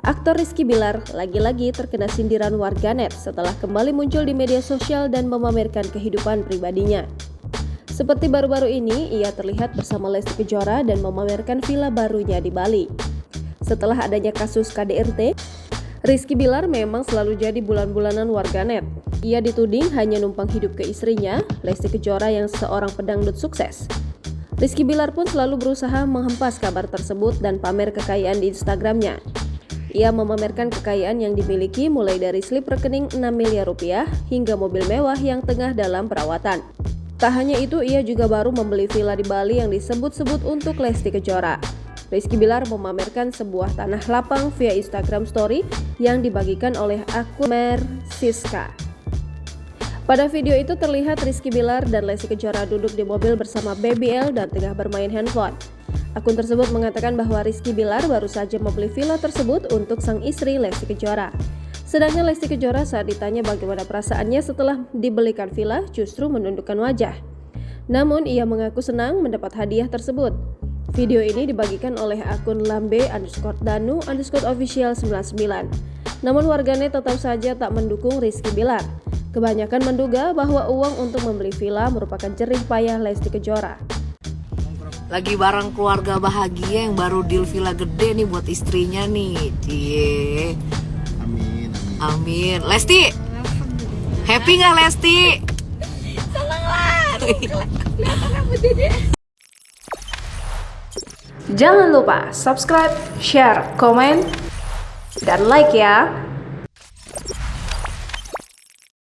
Aktor Rizky Bilar lagi-lagi terkena sindiran warganet setelah kembali muncul di media sosial dan memamerkan kehidupan pribadinya. Seperti baru-baru ini, ia terlihat bersama Lesti Kejora dan memamerkan villa barunya di Bali. Setelah adanya kasus KDRT, Rizky Bilar memang selalu jadi bulan-bulanan warganet. Ia dituding hanya numpang hidup ke istrinya, Lesti Kejora yang seorang pedangdut sukses. Rizky Bilar pun selalu berusaha menghempas kabar tersebut dan pamer kekayaan di Instagramnya. Ia memamerkan kekayaan yang dimiliki mulai dari slip rekening 6 miliar rupiah hingga mobil mewah yang tengah dalam perawatan. Tak hanya itu, ia juga baru membeli villa di Bali yang disebut-sebut untuk Lesti Kejora. Rizky Bilar memamerkan sebuah tanah lapang via Instagram Story yang dibagikan oleh akun Mersiska. Pada video itu terlihat Rizky Bilar dan Lesti Kejora duduk di mobil bersama Baby L dan tengah bermain handphone. Akun tersebut mengatakan bahwa Rizky Bilar baru saja membeli villa tersebut untuk sang istri Lesti Kejora. Sedangkan Lesti Kejora saat ditanya bagaimana perasaannya setelah dibelikan villa justru menundukkan wajah. Namun ia mengaku senang mendapat hadiah tersebut. Video ini dibagikan oleh akun lambe_danu_official99. Namun warganet tetap saja tak mendukung Rizky Bilar. Kebanyakan menduga bahwa uang untuk membeli villa merupakan jerih payah Lesti Kejora. Lagi bareng keluarga bahagia yang baru deal villa gede nih buat istrinya nih. Cie. Amin. Amin. Lesti, happy nggak Lesti? Seneng lah. Kelihatan rambutnya. Jangan lupa subscribe, share, komen, dan like ya.